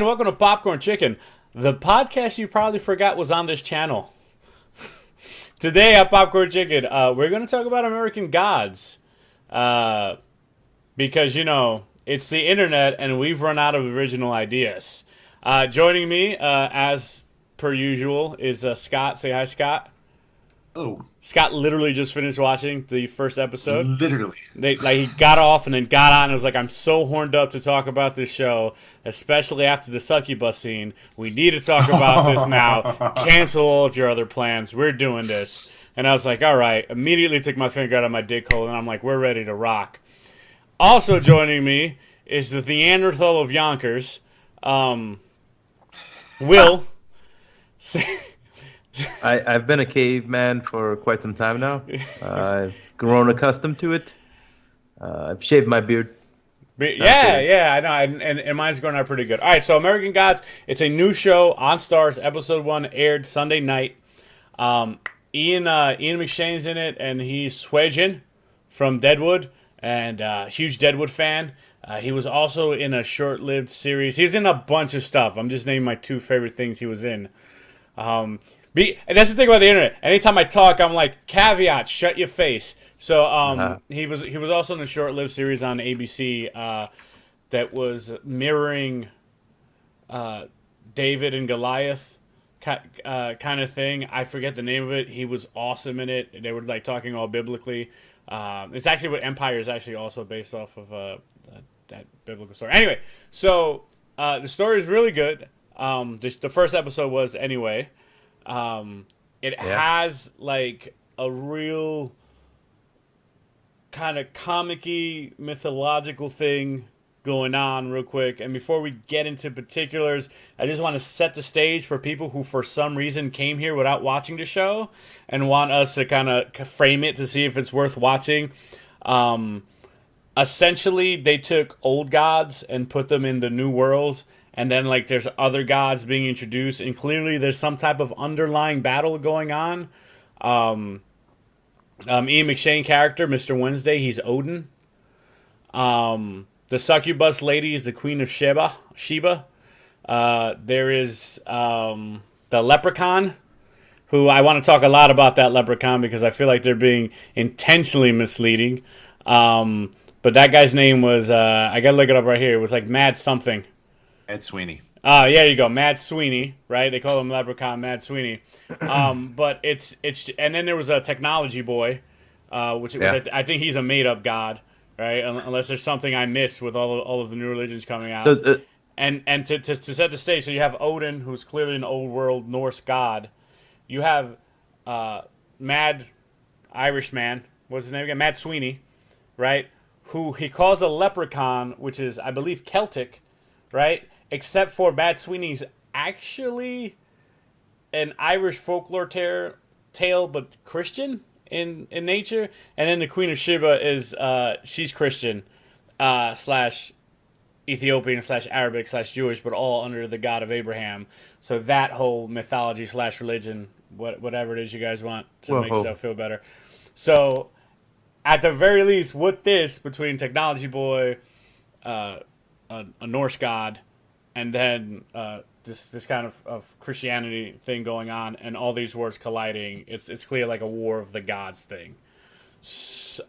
Welcome to Popcorn Chicken, the podcast you probably forgot was on this channel. Today at Popcorn Chicken, we're going to talk about American Gods. Because, it's the internet and we've run out of original ideas. Joining me, as per usual, is Scott. Say hi, Scott. Oh, Scott literally just finished watching the first episode. literally. He got off and then got on and was like, I'm so horned up to talk about this show, especially after the succubus scene. We need to talk about this now. Cancel all of your other plans. We're doing this. And I was like, all right. Immediately took my finger out of my dick hole and I'm like, we're ready to rock. Also joining me is the Neanderthal of Yonkers, Will. I've been a caveman for quite some time now. I've grown accustomed to it. I've shaved my beard. Yeah, I know, and mine's going out pretty good. All right, so American Gods, it's a new show on Stars. Episode 1 aired Sunday night. Ian McShane's in it, and he's Swedgen from Deadwood, and huge Deadwood fan. He was also in a short-lived series. He's in a bunch of stuff. I'm just naming my two favorite things he was in. And that's the thing about the internet. Anytime I talk, I'm like, caveat, shut your face. So he was also in a short-lived series on ABC that was mirroring David and Goliath kind of thing. I forget the name of it. He was awesome in it. They were like talking all biblically. It's actually what Empire is actually also based off of that biblical story. Anyway, so the story is really good. The first episode was anyway. It has like a real kind of comic-y mythological thing going on real quick. And before we get into particulars, I just want to set the stage for people who for some reason came here without watching the show and want us to kind of frame it to see if it's worth watching. Essentially, they took old gods and put them in the new world. And then, like, there's other gods being introduced, and clearly there's some type of underlying battle going on. Ian McShane character, Mr. Wednesday, he's Odin. The succubus lady is the Queen of Sheba. There is the Leprechaun, who I want to talk a lot about that Leprechaun because I feel like they're being intentionally misleading. But that guy's name was, I got to look it up right here. It was like Mad something. Ed Sweeney. Yeah, you go, Mad Sweeney, right? They call him Leprechaun, Mad Sweeney. But it's and then there was a technology boy, which I think he's a made up god, right? Unless there's something I missed with all of the new religions coming out. So, and to set the stage, so you have Odin, who's clearly an old world Norse god. You have Mad Irish man, what's his name again? Mad Sweeney, right? Who he calls a leprechaun, which is I believe Celtic, right? Except for Mad Sweeney's actually an Irish folklore tale, but Christian in nature. And then the Queen of Sheba is she's Christian slash Ethiopian slash Arabic slash Jewish, but all under the God of Abraham. So that whole mythology slash religion, whatever it is you guys want to make yourself feel better. So at the very least, with this between Technology Boy, a Norse god, and then this kind of Christianity thing going on, and all these words colliding, it's clear like a war of the gods thing. So,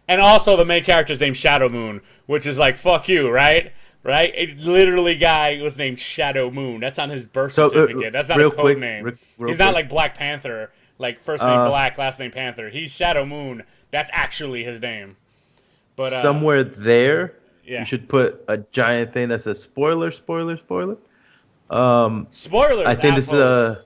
and also the main character's named Shadow Moon, which is like fuck you, right? Right? It literally guy was named Shadow Moon. That's on his birth certificate. That's not a code name. He's not like Black Panther, like first name Black, last name Panther. He's Shadow Moon. That's actually his name. But somewhere there. Yeah. You should put a giant thing that says spoiler. Spoilers. I think this is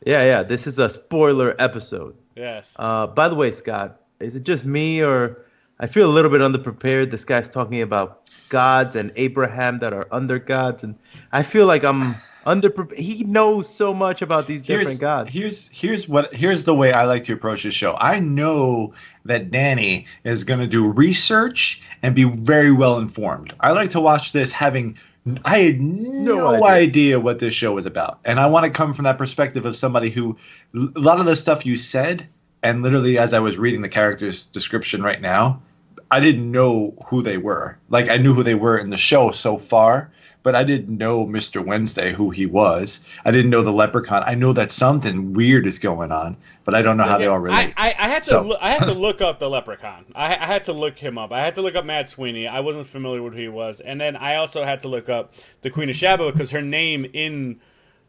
this is a spoiler episode. Yes. By the way, Scott, is it just me or I feel a little bit underprepared? This guy's talking about gods and Abraham that are under gods, and I feel like I'm underprepared. He knows so much about these different gods. Here's the way I like to approach this show. I know that Danny is going to do research and be very well informed. I like to watch this I had no idea what this show was about. And I want to come from that perspective of somebody who, a lot of the stuff you said, and literally as I was reading the character's description right now, I didn't know who they were. Like I knew who they were in the show so far, but I didn't know Mr. Wednesday, who he was. I didn't know the Leprechaun. I know that something weird is going on, but I don't know how they all relate. I had to I had to look up the Leprechaun. I had to look him up. I had to look up Mad Sweeney. I wasn't familiar with who he was, and then I also had to look up the Queen of Sheba because her name in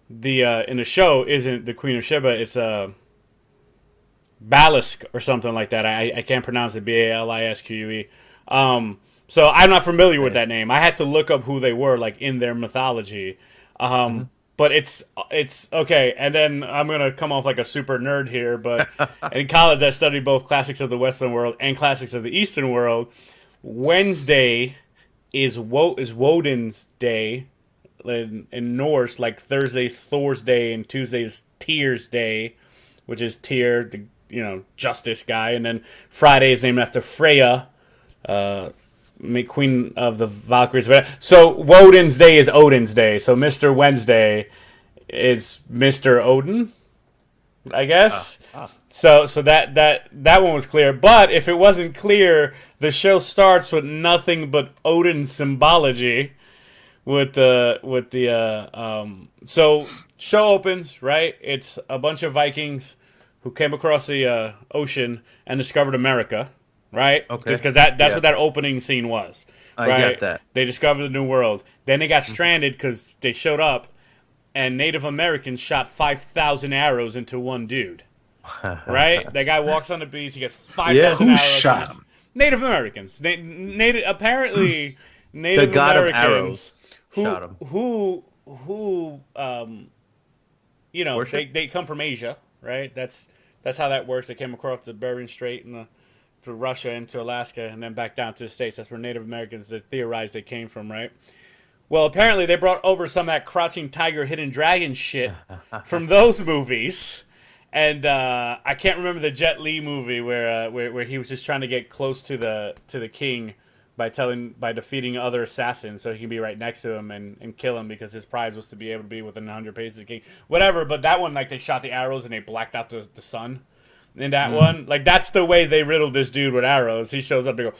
the show isn't the Queen of Sheba. It's Balisk or something like that. I can't pronounce it. Balisque. So I'm not familiar with that name. I had to look up who they were, like in their mythology. But it's okay. And then I'm gonna come off like a super nerd here. But in college, I studied both classics of the Western world and classics of the Eastern world. Wednesday is Woden's day in Norse, like Thursday's Thor's day and Tuesday's Tyr's day, which is Tyr, the justice guy, and then Friday is named after Freya, Queen of the Valkyries. So Woden's day is Odin's day. So Mr. Wednesday is Mr. Odin, I guess. So that one was clear. But if it wasn't clear, the show starts with nothing but Odin symbology. So show opens, right? It's a bunch of Vikings who came across the ocean and discovered America, right? Okay. Because that's what that opening scene was. Right? I get that. They discovered the New World. Then they got stranded because they showed up, and Native Americans shot 5,000 arrows into one dude. Right? That guy walks on the beach. He gets 5,000 Who arrows. shot him? Native Americans. Apparently, Native The god Americans of arrows shot him. who Worship? they come from Asia, right? That's how that works. They came across the Bering Strait and through Russia into Alaska and then back down to the States. That's where Native Americans theorized they came from, right? Well, apparently they brought over some of that Crouching Tiger, Hidden Dragon shit from those movies. And I can't remember the Jet Li movie where he was just trying to get close to the king by defeating other assassins so he can be right next to him and kill him because his prize was to be able to be within 100 paces of the king. Whatever, but that one, like, they shot the arrows and they blacked out the sun. In that one, like, that's the way they riddled this dude with arrows. He shows up, they go,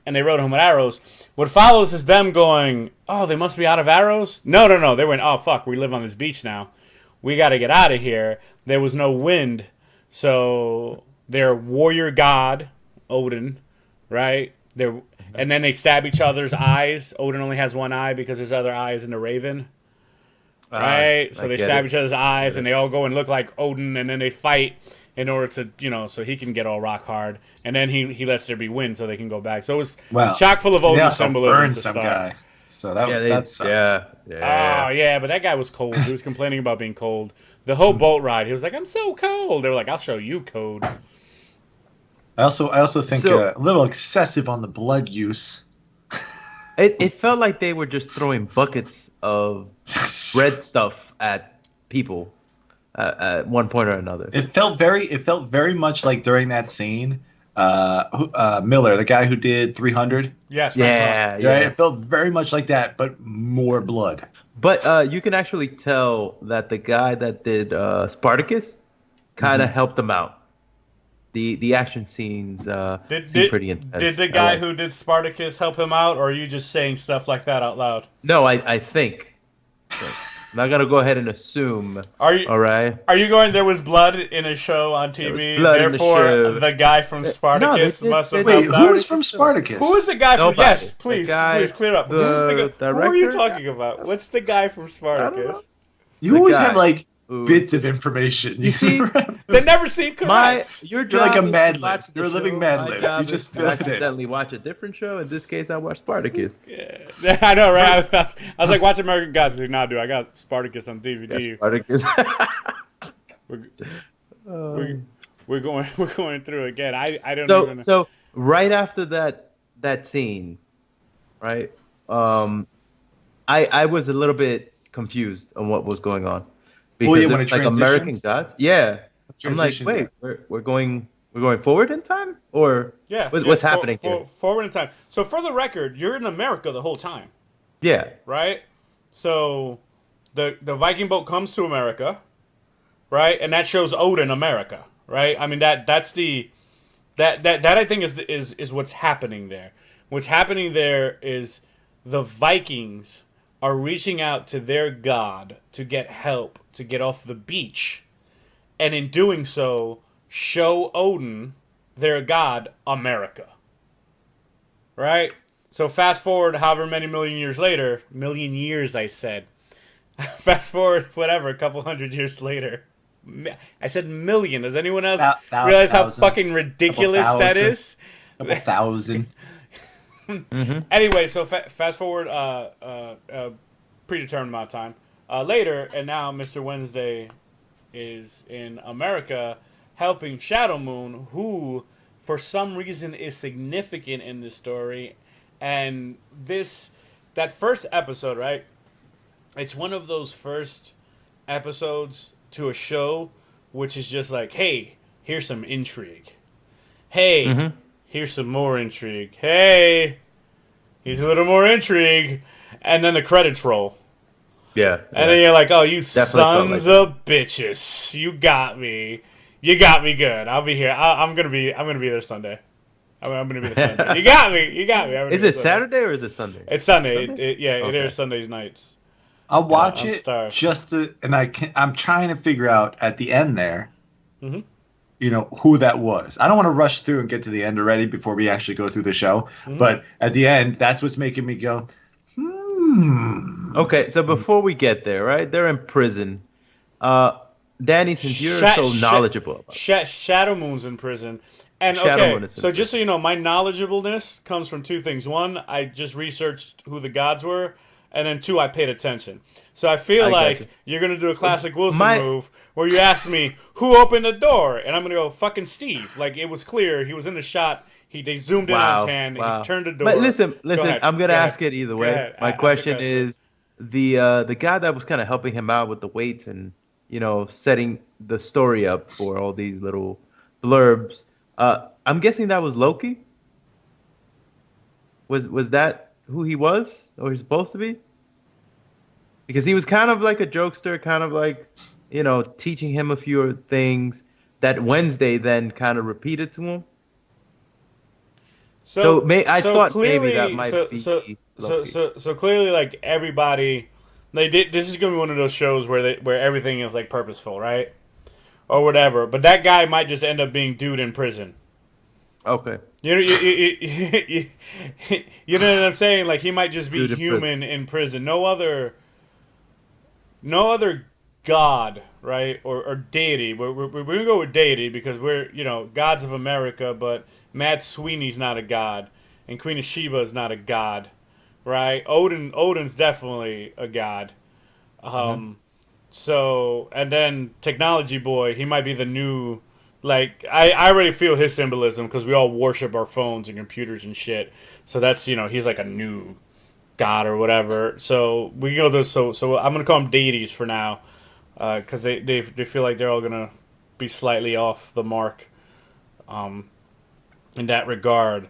and they riddled him with arrows. What follows is them going, oh, they must be out of arrows? No. They went, oh, fuck, we live on this beach now. We got to get out of here. There was no wind, so their warrior god, Odin, right? And then they stab each other's eyes. Odin only has one eye because his other eye is in the raven. Right? So they stab each other's eyes, and they all go and look like Odin, and then they fight in order to, so he can get all rock hard. And then he lets there be wind so they can go back. So it was chock full of Odin symbolism to start. Guy. So that sucks. Yeah. Oh, yeah, but that guy was cold. He was complaining about being cold. The whole boat ride, he was like, I'm so cold. They were like, I'll show you code. I also think a little excessive on the blood use. It felt like they were just throwing buckets of red stuff at people at one point or another. It felt very much like during that scene, Miller, the guy who did 300. Yes. Yeah. It felt very much like that, but more blood. But you can actually tell that the guy that did Spartacus kind of helped them out. The action scenes seem pretty intense. Did the guy who did Spartacus help him out, or are you just saying stuff like that out loud? No, I think. I'm not gonna go ahead and assume. All right. Are you going? There was blood in a show on TV. Therefore, the guy from Spartacus must have helped out. Who was from Spartacus? Who was the guy from? Yes, please clear up. Who are you talking about? What's the guy from Spartacus? You always have like bits of information. You see, they never seem correct. You're like a Mad Lib. You're a living Mad Lib. You just fill it in. Accidentally watch a different show. In this case, I watched Spartacus. Yeah, I know, right? I was like, watch American Gods. I was like, nah, dude, I got Spartacus on DVD. Yeah, Spartacus. We're going through again. I don't even know. So right after that scene, right? I was a little bit confused on what was going on. Because it's like American Gods. Yeah. I'm like, wait, we're going forward in time? Or what's happening here? Forward in time. So for the record, you're in America the whole time. Yeah. Right? So the Viking boat comes to America, right? And that shows Odin America, right? I mean that's the that I think is what's happening there. What's happening there is the Vikings are reaching out to their god to get help to get off the beach, and in doing so, show Odin, their god, America. Right? So fast forward however many million years later, million years I said. Fast forward, whatever, a couple hundred years later. I said million. Does anyone else realize how fucking ridiculous that is? Couple thousand. Anyway, so fast forward predetermined amount of time. Later, and now Mr. Wednesday is in America helping Shadow Moon, who for some reason is significant in this story. And that first episode, right? It's one of those first episodes to a show which is just like, hey, here's some intrigue. Hey, here's some more intrigue. Hey, here's a little more intrigue. And then the credits roll. Yeah. And then you're like, oh, you sons of bitches. You got me. You got me good. I'll be here. I'm gonna be there Sunday. I'm gonna be there Sunday. You got me. Is it Saturday or is it Sunday? It's Sunday. It airs Sundays nights. I'll watch it Starz. just to, and I'm trying to figure out at the end there, who that was. I don't want to rush through and get to the end already before we actually go through the show. But at the end, that's what's making me go, Okay, so before we get there, right? They're in prison. Danny, since you're so knowledgeable about Shadow Moon's in prison. And so just so you know, my knowledgeableness comes from two things. One, I just researched who the gods were. And then two, I paid attention. So I feel like you're going to do a classic Wilson move where you ask me, who opened the door? And I'm going to go, fucking Steve. Like, it was clear. He was in the shot. They zoomed in on his hand. And he turned the door. But listen, I'm going to ask it either way. My question is, the guy that was kind of helping him out with the weights and, setting the story up for all these little blurbs, I'm guessing that was Loki? Was that who he was or he's supposed to be? Because he was kind of like a jokester, kind of like, teaching him a few things that Wednesday then kind of repeated to him. I thought clearly, maybe that might be Loki. So clearly, like, everybody, this is gonna be one of those shows where everything is like purposeful, right, or whatever. But that guy might just end up being dude in prison. Okay. You know what I'm saying? Like, he might just be human in prison. No other god, right, or deity. We're gonna go with deity because we're gods of America, but Mad Sweeney's not a god, and Queen of Sheba is not a god, right? Odin's definitely a god. So, and then Technology Boy, he might be the new. Like, I already feel his symbolism because we all worship our phones and computers and shit. So that's, he's like a new god or whatever. So we go to so I'm gonna call them deities for now, because they feel like they're all gonna be slightly off the mark, in that regard.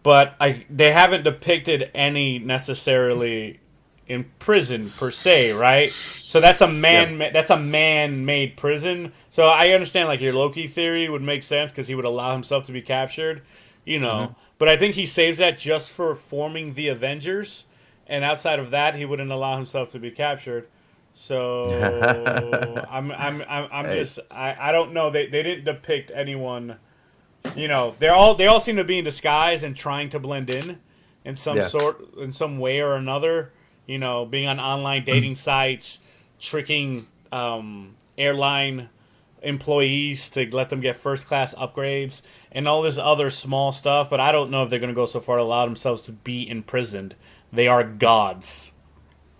But they haven't depicted any necessarily in prison per se, right? So that's a man-made prison. So I understand, like, your Loki theory would make sense because he would allow himself to be captured, But I think he saves that just for forming the Avengers, and outside of that, he wouldn't allow himself to be captured. So I don't know. They didn't depict anyone. They all seem to be in disguise and trying to blend in some way or another. Being on online dating sites, tricking airline employees to let them get first class upgrades and all this other small stuff. But I don't know if they're going to go so far to allow themselves to be imprisoned. They are gods.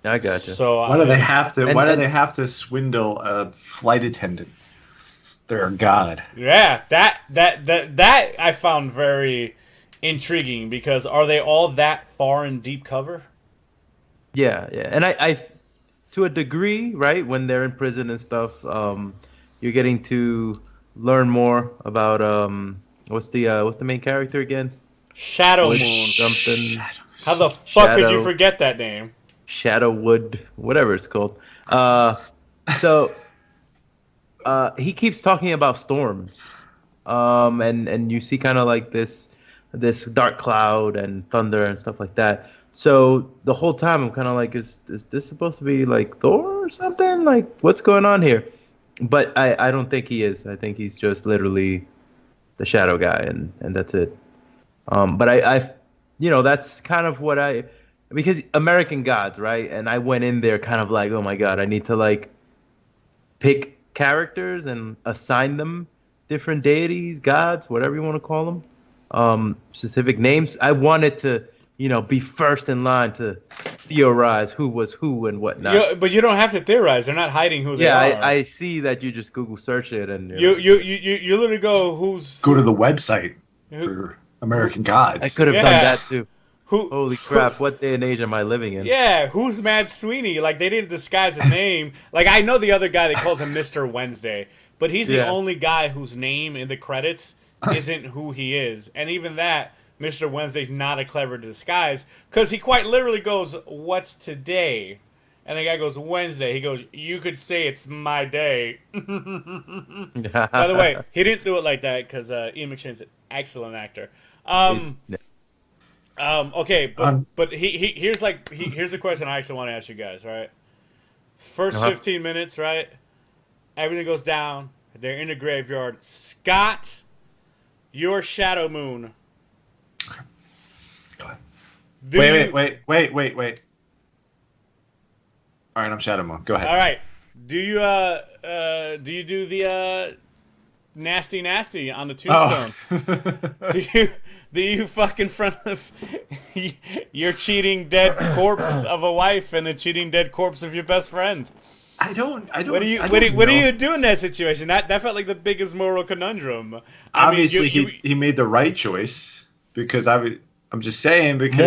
I gotcha. So why do they have to? Why do they have to swindle a flight attendant? They're a god. Yeah, that I found very intriguing because are they all that far in deep cover? Yeah, and I to a degree, right? When they're in prison and stuff, you're getting to learn more about what's the main character again? Shadow Moon. Something. How the fuck could you forget that name? Shadowwood, whatever it's called. So he keeps talking about storms, and you see kind of like this dark cloud and thunder and stuff like that. So the whole time I'm kind of like, is this supposed to be like Thor or something? Like, what's going on here? But I don't think he is. I think he's just literally the shadow guy, and that's it. But that's kind of what because American Gods, right? And I went in there kind of like, oh my God, I need to like pick characters and assign them different deities, gods, whatever you want to call them, specific names. I wanted to, be first in line to theorize who was who and whatnot. But you don't have to theorize. They're not hiding who they are. Yeah, I see that you just Google search it and you literally go go to the website for American Gods. I could have done that too. Holy crap! Who, what day and age am I living in? Yeah, who's Matt Sweeney? Like they didn't disguise his name. Like I know the other guy. They called him Mr. Wednesday, but he's the only guy whose name in the credits isn't who he is, and even that. Mr. Wednesday's not a clever disguise because he quite literally goes, "What's today?" And the guy goes, "Wednesday." He goes, "You could say it's my day." By the way, he didn't do it like that because Ian McShane's an excellent actor. Okay, but here's the question I actually want to ask you guys. Right, first 15 minutes, right? Everything goes down. They're in the graveyard. Scott, your Shadow Moon. Wait. All right, I'm Shadow Moon. Go ahead. All right. Do you do the nasty on the tombstones? Oh. Do you fucking front of your cheating dead corpse of a wife and a cheating dead corpse of your best friend? I don't. What do you do in that situation? That felt like the biggest moral conundrum. Obviously, he made the right choice because I'm just saying because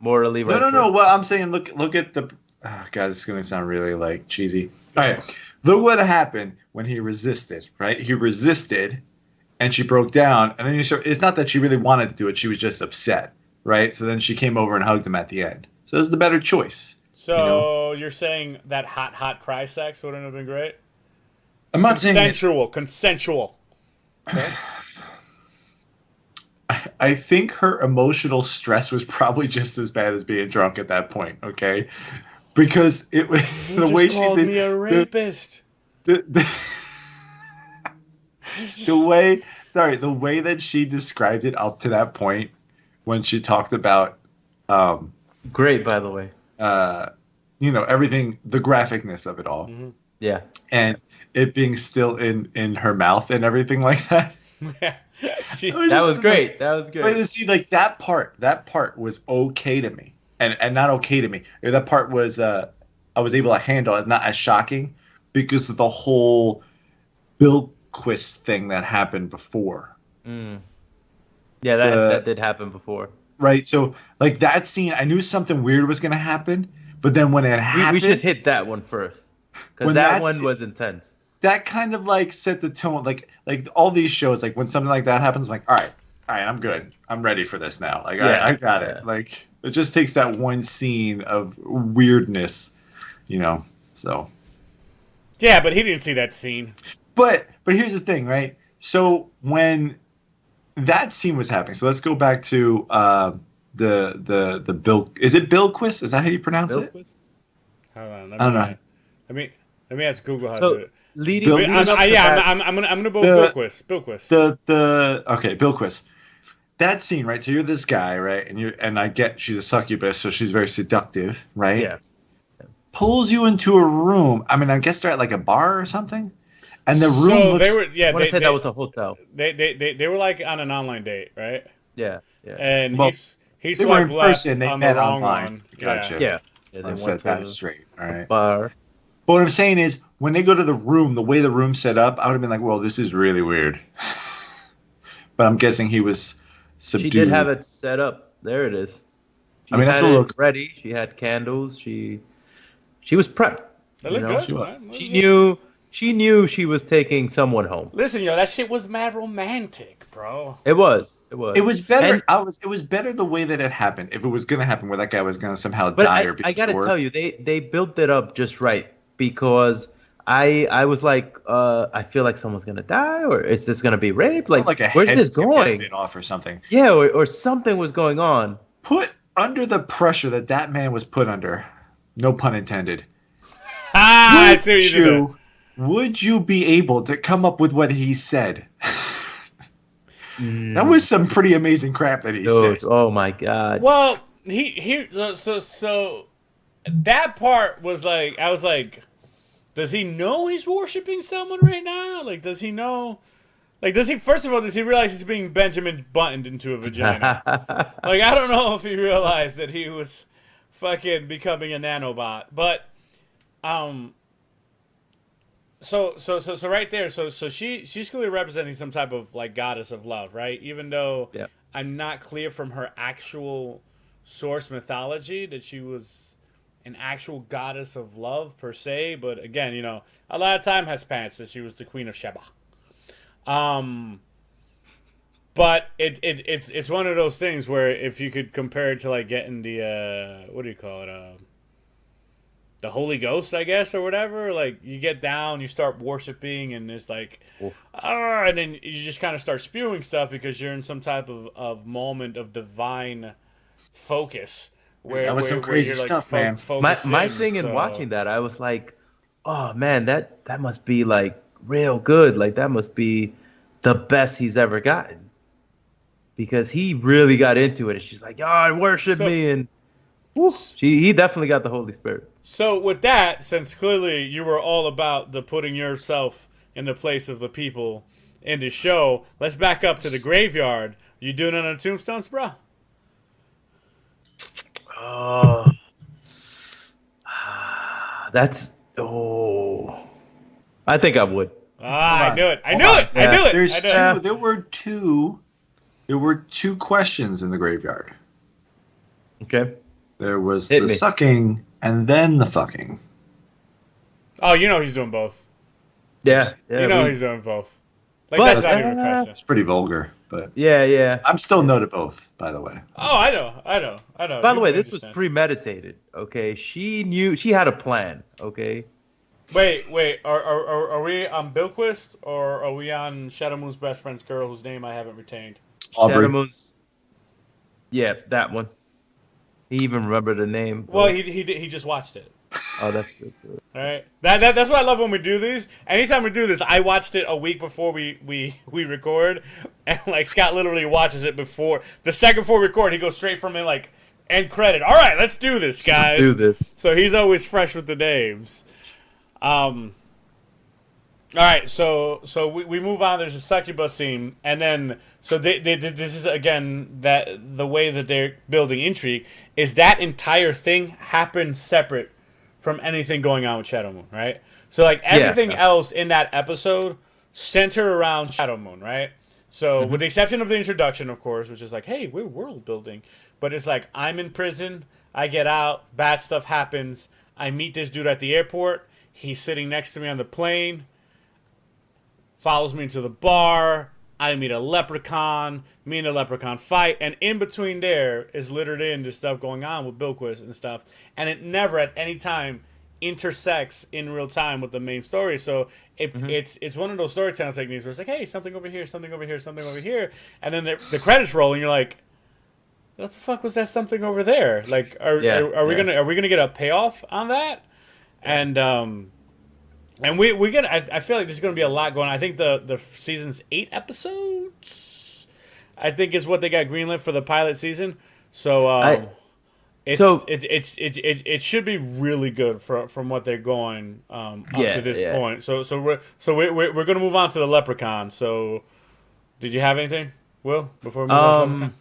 morally right. No. Well, I'm saying look at the. Oh God, this is gonna sound really like cheesy. All right, look what happened when he resisted. Right, he resisted, and she broke down, and then it's not that she really wanted to do it; she was just upset. Right, so then she came over and hugged him at the end. So it was the better choice. So you're saying that hot cry sex wouldn't have been great? I'm not saying consensual. Okay. I think her emotional stress was probably just as bad as being drunk at that point. Okay, because it was the way she called me a rapist. The way that she described it up to that point when she talked about great, by the way. Everything, the graphicness of it all. Mm-hmm. Yeah. And it being still in her mouth and everything like that. That was great. That was good. But see, like that part was okay to me. And not okay to me. That part was I was able to handle as not as shocking because of the whole Bilquis thing that happened before. Mm. Yeah, that did happen before. Right, so like that scene, I knew something weird was going to happen, but then when it happened, we should hit that one first because that one was intense. That kind of like set the tone. Like all these shows, like when something like that happens, I'm like, all right, I'm good. I'm ready for this now. Like, I got it. Like, it just takes that one scene of weirdness, So. Yeah, but he didn't see that scene. But here's the thing, right? So when that scene was happening, so let's go back to the Bill. Is it Bilquis? Is that how you pronounce it? Hold on. I don't know. Let me ask Google how to do it. I'm gonna go Bilquis. Okay, Bilquis. That scene, right? So you're this guy, right? And I get she's a succubus, so she's very seductive, right? Yeah. Pulls you into a room. I mean, I guess they're at like a bar or something. And the room. So looks, they were. Yeah, I want to say that was a hotel. They were like on an online date, right? Yeah. And he they were in swiped left person. They on met the wrong online. one. Gotcha. Yeah. Let's set that straight. All right. Bar. But what I'm saying is, when they go to the room, the way the room's set up, I would have been like, "Well, this is really weird." But I'm guessing he was subdued. She did have it set up. There it is. She that's had a it look ready. She had candles. She was prepped. That looked good. She was. She knew she was taking someone home. Listen, that shit was mad romantic, bro. It was. It was better. It was better the way that it happened. If it was gonna happen, where that guy was gonna somehow die or be. I gotta tell you, they built it up just right because I was like, I feel like someone's gonna die, or is this gonna be rape? Like where's this going? Off or something. Yeah, or something was going on. Put under the pressure that man was put under, no pun intended, I see what you did there. would you be able to come up with what he said? That was some pretty amazing crap that he said. Oh my god. Well, so that part was like, I was like, does he know he's worshiping someone right now? Like, does he know? Like, first of all, does he realize he's being Benjamin Buttoned into a vagina? Like, I don't know if he realized that he was fucking becoming a nanobot. But, so right there, so she's clearly representing some type of, like, goddess of love, right? Even though I'm not clear from her actual source mythology that she was an actual goddess of love per se, but again, you know, a lot of time has passed that she was the Queen of Sheba. But it's one of those things where if you could compare it to like getting the what do you call it, the Holy Ghost, I guess, or whatever, like you get down, you start worshiping, and it's like, and then you just kind of start spewing stuff because you're in some type of moment of divine focus. Where, that was some crazy stuff, man. My thing in watching that, I was like, oh man, that must be like real good. Like that must be the best he's ever gotten. Because he really got into it. And she's like, oh, worship me. And he definitely got the Holy Spirit. So with that, since clearly you were all about the putting yourself in the place of the people in the show, let's back up to the graveyard. You doing it on tombstones, bro? Oh, I think I would. I knew it. I knew it. There were two questions in the graveyard. Okay. There was the sucking and then the fucking. Oh, you know he's doing both. Yeah. You know he's doing both. Like, that's not even a question. It's pretty vulgar, but yeah. I'm still no to both, by the way. Oh, I know. By the way, this was premeditated. Okay, she knew, she had a plan. Okay. Wait. Are we on Bilquis or are we on Shadow Moon's best friend's girl whose name I haven't retained? Aubrey. Shadow Moon's. Yeah, that one. He even remembered the name. Well, he just watched it. Oh, that's good. All right. That's what I love when we do these. Anytime we do this, I watched it a week before we record, and like Scott literally watches it before the second before we record. He goes straight from it like end credit. All right, let's do this, guys. Let's do this. So he's always fresh with the names. All right, so we move on. There's a succubus scene, and then so this is again that the way that they're building intrigue is that entire thing happens separate from anything going on with Shadow Moon, right? So like everything else in that episode center around Shadow Moon, right? So with the exception of the introduction, of course, which is like, hey, we're world building, but it's like I'm in prison, I get out, bad stuff happens, I meet this dude at the airport, he's sitting next to me on the plane, follows me into the bar, I meet a leprechaun, me and the leprechaun fight, and in between there is littered in this stuff going on with Bilquis and stuff, and it never at any time intersects in real time with the main story. So it's one of those storytelling techniques where it's like, hey, something over here, something over here, something over here, and then the credits roll, and you're like, what the fuck was that something over there? Like, are we gonna get a payoff on that? And we're gonna. I feel like there's gonna be a lot going on. I think the season's 8 episodes, I think, is what they got greenlit for the pilot season. So it should be really good from what they're going up to this point. So we're gonna move on to the Leprechaun. So did you have anything, Will, before we move on to Leprechaun?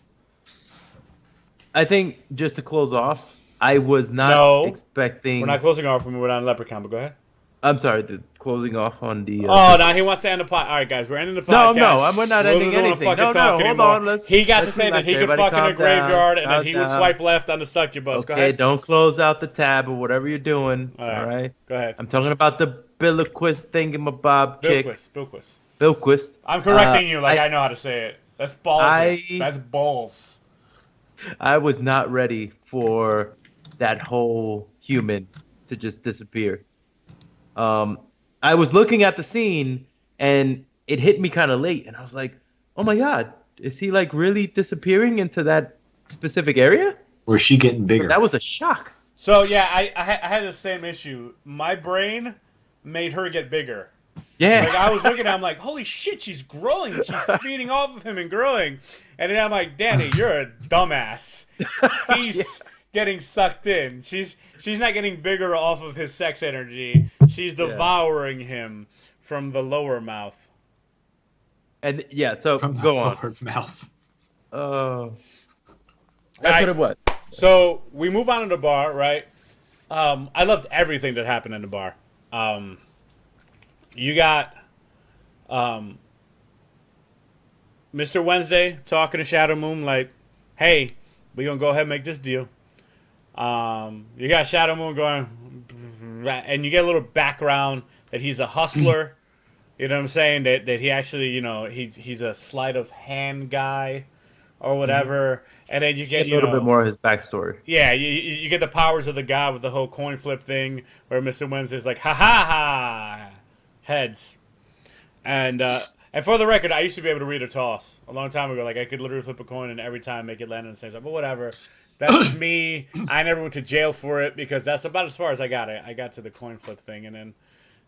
I think just to close off, I was not expecting. We're not closing off when we're on Leprechaun, but go ahead. I'm sorry, the closing off on the. Now he wants to end the podcast. All right, guys, we're ending the podcast. No, we're not ending anything. No, hold on. He got to say that he could fuck in a graveyard and then he would swipe left on the succubus. Go ahead. Okay, don't close out the tab or whatever you're doing. All right. Go ahead. I'm talking about the Bilquis thingamabob chick. Bilquis. I'm correcting you like I know how to say it. That's balls. That's balls. I was not ready for that whole human to just disappear. I was looking at the scene and it hit me kind of late, and I was like, "Oh my god, is he like really disappearing into that specific area?" Or is she getting bigger? That was a shock. So yeah, I had the same issue. My brain made her get bigger. Yeah. Like I was looking at him like, holy shit, she's growing. She's feeding off of him and growing. And then I'm like, Danny, you're a dumbass. He's getting sucked in. She's not getting bigger off of his sex energy. She's devouring him from the lower mouth. And so From the go on. lower mouth. That's what it was. So we move on to the bar, right? I loved everything that happened in the bar. You got Mr. Wednesday talking to Shadow Moon like, hey, we're going to go ahead and make this deal. You got Shadow Moon going, and you get a little background that he's a hustler. You know what I'm saying? That he actually, he's a sleight of hand guy or whatever. And then you get, a little bit more of his backstory. Yeah, you get the powers of the god with the whole coin flip thing where Mr. Wednesday's like, ha ha ha, heads. And for the record, I used to be able to read a toss a long time ago. Like, I could literally flip a coin and every time make it land on the same side. But whatever. That's me. I never went to jail for it because that's about as far as I got it. I got to the coin flip thing, and then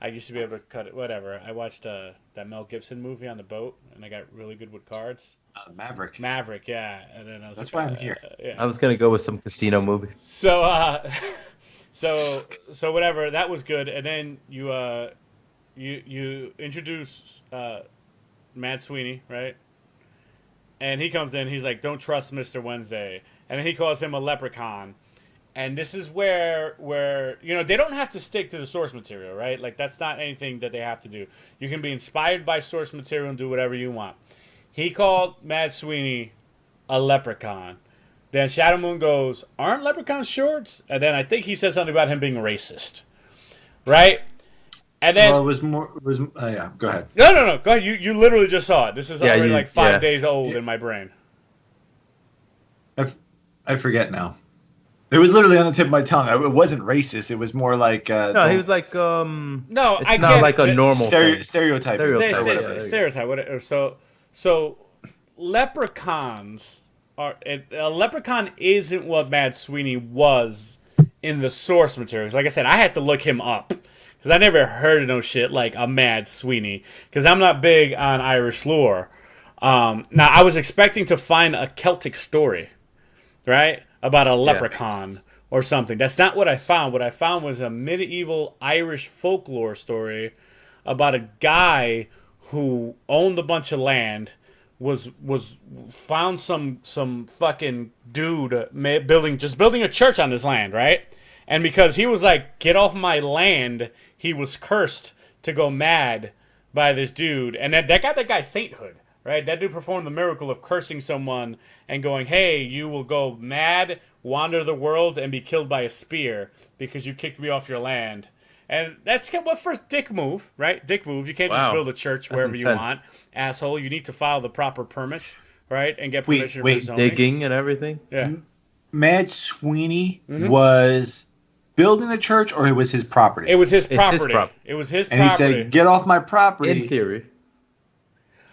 I used to be able to cut it. Whatever. I watched that Mel Gibson movie on the boat, and I got really good with cards. Maverick. Maverick, yeah. And then I was That's like, why I'm here. Yeah. I was gonna go with some casino movie. So so whatever. That was good. And then you introduce Matt Sweeney, right? And he comes in. He's like, "Don't trust Mr. Wednesday," and then he calls him a leprechaun. And this is where they don't have to stick to the source material, right? Like that's not anything that they have to do. You can be inspired by source material and do whatever you want. He called Matt Sweeney a leprechaun. Then Shadow Moon goes, "Aren't leprechauns shorts?" And then I think he says something about him being racist, right? And then Well, it was more. Yeah, go ahead. no, go ahead. You literally just saw it. This is already like 5 days old in my brain. I forget now. It was literally on the tip of my tongue. It wasn't racist. It was more like. No, he was like. No, it's I not get like it. a normal thing. Stereotype. Stereotype. Whatever. So leprechauns are. A leprechaun isn't what Matt Sweeney was in the source materials. Like I said, I had to look him up because I never heard of no shit like a Mad Sweeney because I'm not big on Irish lore. Now I was expecting to find a Celtic story, right, about a leprechaun or something. That's not what I found. What I found was a medieval Irish folklore story about a guy who owned a bunch of land, was found some fucking dude building a church on his land, right? And because he was like, "Get off my land," he was cursed to go mad by this dude, and that got that guy sainthood. Right, that dude performed the miracle of cursing someone and going, "Hey, you will go mad, wander the world, and be killed by a spear because you kicked me off your land." And that's what first dick move, right? Dick move. You can't just build a church wherever you want, asshole. You need to file the proper permits, right, and get permission from zoning. Digging and everything. Yeah. Mad Sweeney was building the church, or it was his property. It was his property. It was his and property. And he said, "Get off my property." In theory.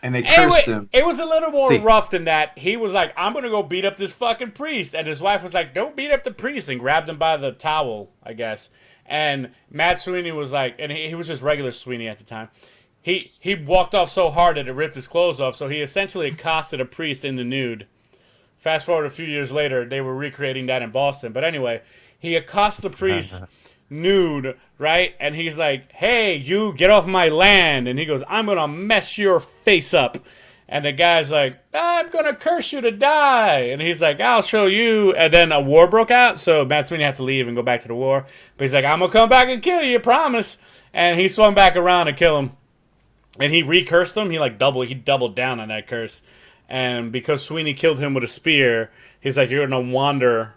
And they cursed him. It was a little more rough than that. He was like, "I'm going to go beat up this fucking priest." And his wife was like, "Don't beat up the priest," and grabbed him by the towel, I guess. And Matt Sweeney was like, and he was just regular Sweeney at the time. He walked off so hard that it ripped his clothes off, so he essentially accosted a priest in the nude. Fast forward a few years later, they were recreating that in Boston. But anyway, he accosts the priest nude, right? And he's like, "Hey, you get off my land." And he goes, "I'm gonna mess your face up." And the guy's like, "I'm gonna curse you to die." And he's like, "I'll show you." And then a war broke out, so Matt Sweeney had to leave and go back to the war. But he's like, "I'm gonna come back and kill you, promise." And he swung back around to kill him. And he re-cursed him. He doubled down on that curse. And because Sweeney killed him with a spear, he's like, "You're gonna wander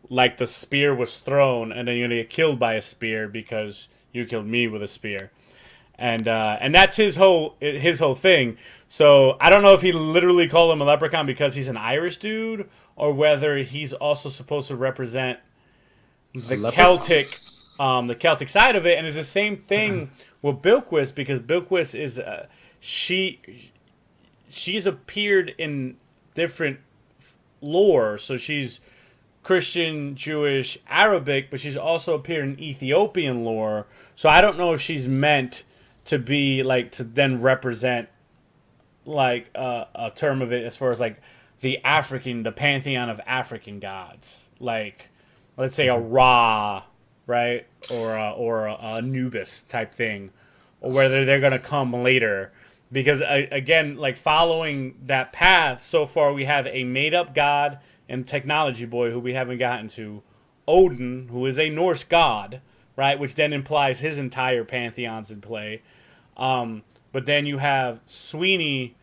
like the spear was thrown, and then you're gonna get killed by a spear because you killed me with a spear." And that's his whole thing. So I don't know if he literally called him a leprechaun because he's an Irish dude, or whether he's also supposed to represent the Celtic side of it. And it's the same thing with Bilquis, because Bilquis is she's appeared in different lore, so she's Christian, Jewish, Arabic, but she's also appeared in Ethiopian lore. So I don't know if she's meant to be like to then represent like a term of it as far as like the pantheon of African gods, like let's say a Ra, right, or a Anubis type thing, or whether they're gonna come later. Because again, like following that path, so far we have a made-up god and technology boy who we haven't gotten to, Odin, who is a Norse god, right, which then implies his entire pantheon's in play. But then you have Sweeney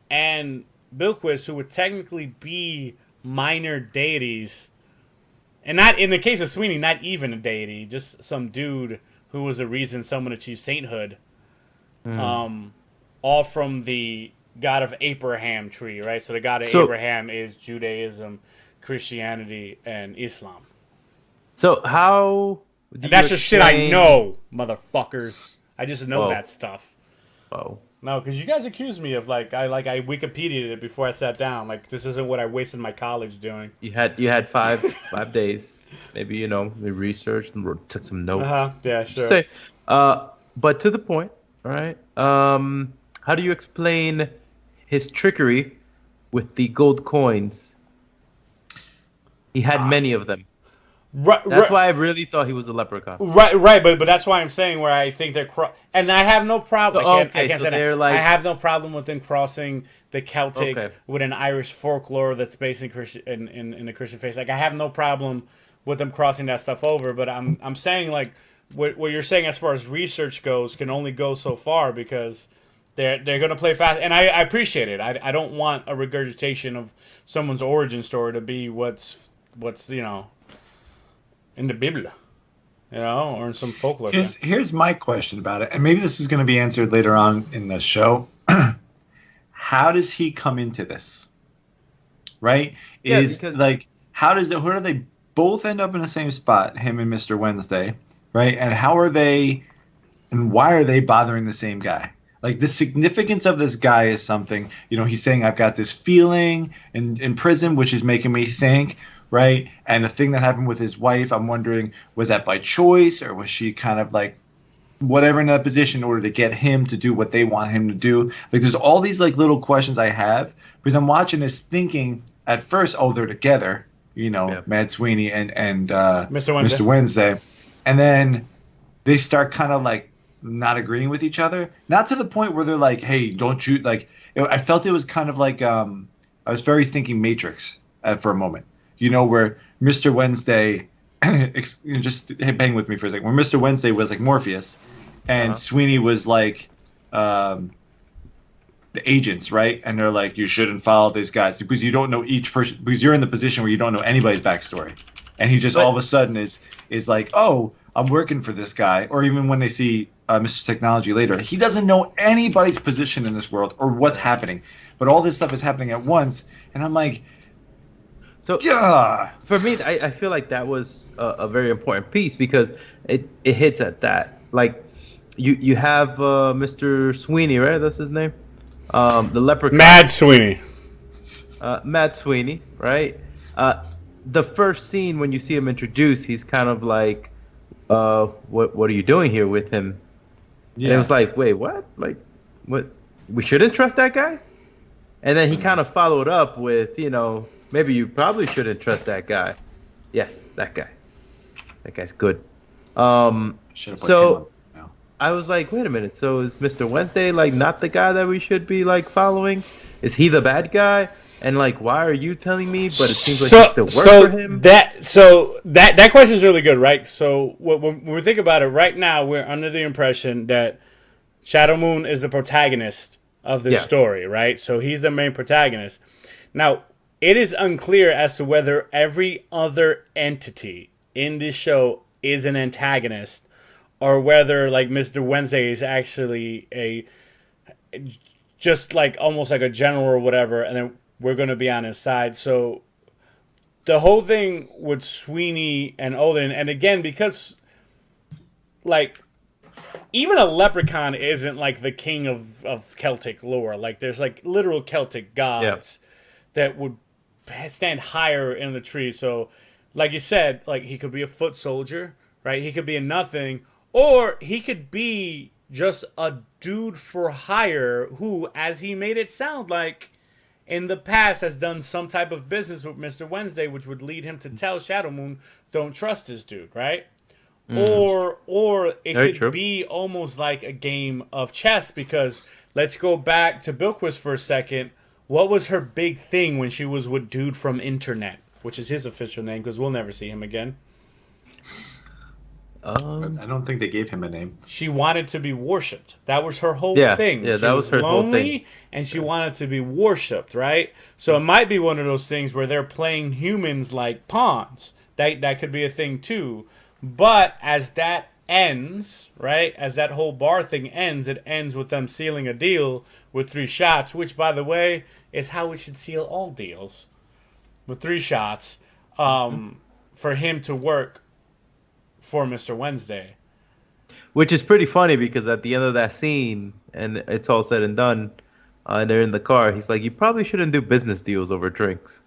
and Bilquis, who would technically be minor deities, and not in the case of Sweeney, not even a deity, just some dude who was the reason someone achieved sainthood. All from the God of Abraham tree, right? So the God of Abraham is Judaism, Christianity, and Islam. So how? And that's just shit I know, motherfuckers. I just know that stuff. Oh. No, because you guys accused me of I Wikipedia'd it before I sat down. Like this isn't what I wasted my college doing. You had 5 days. Maybe we researched and took some notes. Yeah, sure. Say, but to the point, all right? How do you explain his trickery with the gold coins? He had many of them. That's why I really thought he was a leprechaun. Right, but that's why I'm saying where I think they're and I have no problem. I have no problem with them crossing the Celtic with an Irish folklore that's based in the Christian faith. Like I have no problem with them crossing that stuff over. But I'm saying like what you're saying as far as research goes can only go so far because they're going to play fast, and I appreciate it. I don't want a regurgitation of someone's origin story to be what's in the Bible, or in some folklore. Here's my question about it, and maybe this is going to be answered later on in the show. How does he come into this? Right? Yeah, how do they both end up in the same spot, him and Mr. Wednesday, right? And why are they bothering the same guy? Like the significance of this guy is something, he's saying, I've got this feeling in prison, which is making me think, right? And the thing that happened with his wife, I'm wondering, was that by choice or was she kind of like whatever in that position in order to get him to do what they want him to do? Like there's all these like little questions I have because I'm watching this thinking at first, oh, they're together, Mad Sweeney and Mr. Wednesday. And then they start kind of like not agreeing with each other, not to the point where they're like, hey, don't you like, I felt it was kind of like I was very thinking Matrix for a moment, where Mr. Wednesday just hang with me for a second, where Mr. Wednesday was like Morpheus and Sweeney was like the agents, right? And they're like, you shouldn't follow these guys because you don't know each person, because you're in the position where you don't know anybody's backstory. And he just all of a sudden is like, oh, I'm working for this guy. Or even when they see Mr. Technology later, he doesn't know anybody's position in this world or what's happening. But all this stuff is happening at once. And I'm like, so yeah. For me, I feel like that was a very important piece because it hits at that. Like you have Mr. Sweeney, right? That's his name? The leprechaun. Mad Sweeney. Mad Sweeney, right? The first scene when you see him introduced, he's kind of like, what are you doing here with him? Yeah. And it was like, wait, what? Like, what? We shouldn't trust that guy? And then he kind of followed up with, maybe you probably shouldn't trust that guy. Yes, that guy. That guy's good. So I was like, wait a minute. So is Mr. Wednesday like not the guy that we should be like following? Is he the bad guy? And like, why are you telling me? But it seems like you still work for him. That question is really good, right? So when we think about it, right now we're under the impression that Shadow Moon is the protagonist of this story, right? So he's the main protagonist. Now it is unclear as to whether every other entity in this show is an antagonist, or whether like Mr. Wednesday is actually just like almost like a general or whatever, and then we're going to be on his side. So the whole thing with Sweeney and Odin, and again, because like even a leprechaun isn't like the king of Celtic lore. Like there's like literal Celtic gods that would stand higher in the tree. So like you said, like he could be a foot soldier, right? He could be a nothing, or he could be just a dude for hire who, as he made it sound like, in the past has done some type of business with Mr. Wednesday, which would lead him to tell Shadow Moon, don't trust this dude, right? Or it Very could true. be almost like a game of chess, because let's go back to Bilquis for a second. What was her big thing when she was with Dude from Internet, which is his official name, because we'll never see him again? I don't think they gave him a name. She wanted to be worshipped. That was her whole thing. Yeah, she that was her whole lonely, thing. and she wanted to be worshipped, right? So it might be one of those things where they're playing humans like pawns. That could be a thing too. But as that ends, right? As that whole bar thing ends, it ends with them sealing a deal with 3 shots, which, by the way, is how we should seal all deals. With 3 shots for him to work for Mr. Wednesday. Which is pretty funny because at the end of that scene, and it's all said and done, and they're in the car, he's like, you probably shouldn't do business deals over drinks.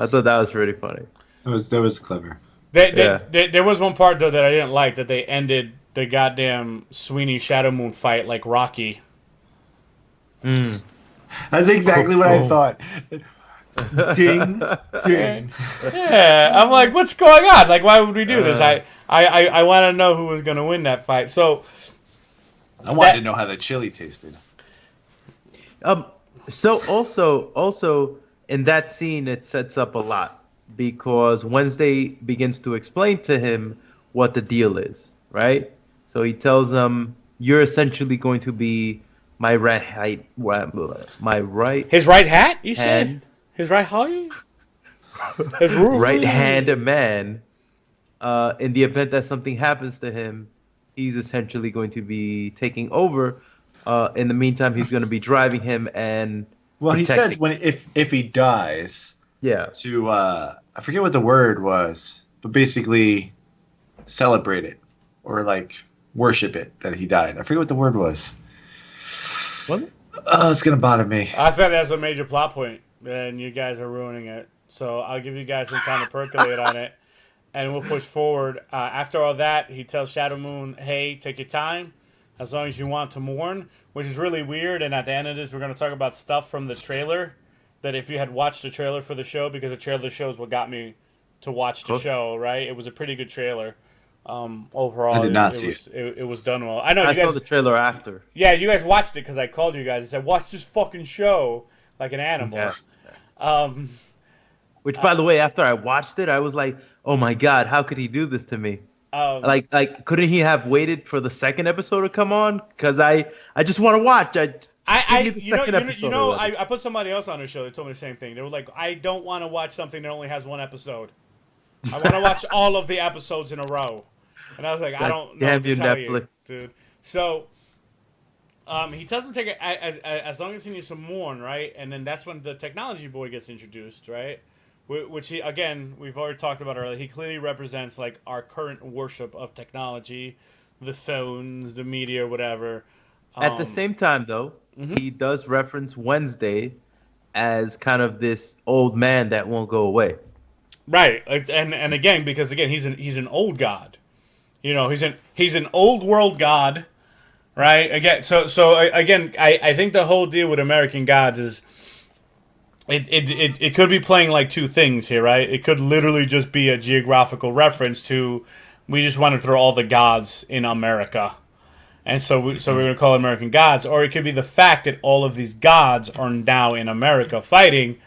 I thought that was really funny. That was clever. There was one part, though, that I didn't like, that they ended the goddamn Sweeney Shadow Moon fight like Rocky. That's exactly what I thought. Ding, ding. Yeah, I'm like, what's going on? Like, why would we do this? I want to know who was going to win that fight. So I wanted to know how the chili tasted. So also in that scene, it sets up a lot because Wednesday begins to explain to him what the deal is, right? So he tells them, "You're essentially going to be my right his right hat. You said hand, his right hand. right hand man. In the event that something happens to him, he's essentially going to be taking over. In the meantime, he's going to be driving him and Well, he protecting. says if he dies, Yeah. to I forget what the word was, but basically celebrate it or like worship it that he died. I forget what the word was. What? Oh, it's gonna bother me. I thought that's a major plot point, and you guys are ruining it. So I'll give you guys some time to percolate on it, and we'll push forward. After all that, he tells Shadow Moon, "Hey, take your time, as long as you want to mourn," which is really weird. And at the end of this, we're going to talk about stuff from the trailer that if you had watched the trailer for the show, because the trailer show is what got me to watch the show, right? It was a pretty good trailer. Overall, I did not see it. It was done well. I know I you guys saw the trailer after. Yeah, you guys watched it because I called you guys and said, watch this fucking show like an animal. Yeah. Which, by the way, after I watched it, I was like, oh my God, how could he do this to me? Like, couldn't he have waited for the second episode to come on? Because I just want to watch. I put somebody else on the show that told me the same thing. They were like, I don't want to watch something that only has 1 episode. I want to watch all of the episodes in a row. And I was like, I don't know what to tell you, dude. So, he tells him to take it as long as he needs to mourn, right? And then that's when the technology boy gets introduced, right? Which he, again, we've already talked about earlier. He clearly represents like our current worship of technology, the phones, the media, whatever. At the same time, though, he does reference Wednesday as kind of this old man that won't go away. Right, and again, because again, he's an old god. You know, he's an old world god, right? Again, so again, I think the whole deal with American gods is it could be playing like 2 things here, right? It could literally just be a geographical reference to we just want to throw all the gods in America, and so we're going to call it American gods, or it could be the fact that all of these gods are now in America fighting.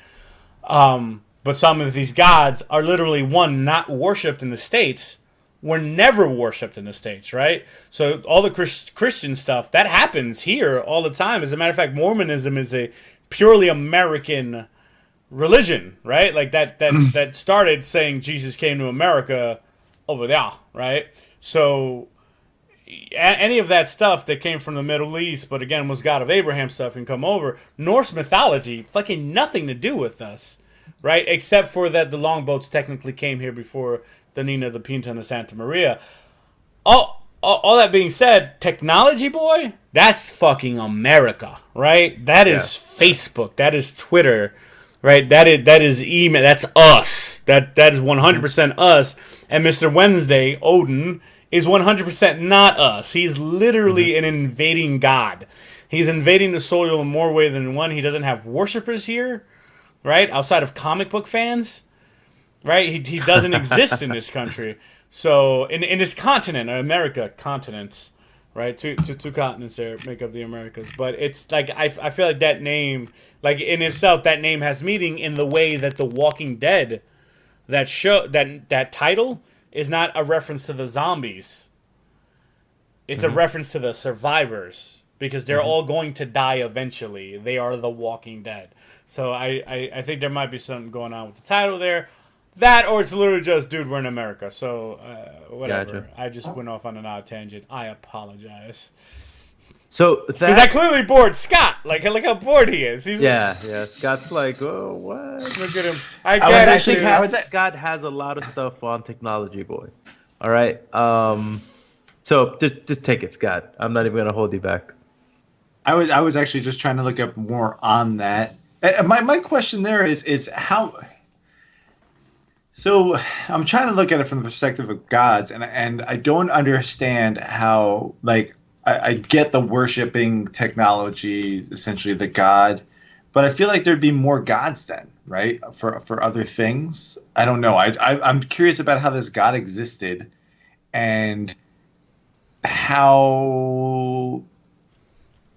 But some of these gods are literally, one, not worshipped in the States, were never worshipped in the States, right? So all the Christian stuff, that happens here all the time. As a matter of fact, Mormonism is a purely American religion, right? Like that started saying Jesus came to America over there, right? So any of that stuff that came from the Middle East, but again was God of Abraham stuff and come over, Norse mythology, fucking nothing to do with us. Right, except for that the longboats technically came here before the Nina, the Pinta, and the Santa Maria. All that being said, technology boy, that's fucking America, right? That is Facebook, that is Twitter, right? That is email, that's us. That is 100% us. And Mr. Wednesday, Odin, is 100% not us. He's literally an invading god. He's invading the soil in more way than one. He doesn't have worshippers here, right? Outside of comic book fans, right? He doesn't exist in this country. So in this continent, America, continents, right? Two continents there make up the Americas. But it's like I feel like that name, like in itself, that name has meaning in the way that The Walking Dead, that show, that title is not a reference to the zombies. It's a reference to the survivors. Because they're all going to die eventually. They are the Walking Dead. So I think there might be something going on with the title there. That, or it's literally just, dude, we're in America. So, whatever. Gotcha. I just went off on an odd tangent. I apologize. So, because I clearly bored Scott. Like, look how bored he is. Yeah. Scott's like, oh, what? Look at him. I get it. Scott has a lot of stuff on Technology Boy. All right? So, just take it, Scott. I'm not even going to hold you back. I was actually just trying to look up more on that. My question there is how. So I'm trying to look at it from the perspective of gods, and I don't understand how, like, I get the worshiping technology, essentially the god, but I feel like there'd be more gods then, right? For other things. I don't know. I'm curious about how this god existed, and how.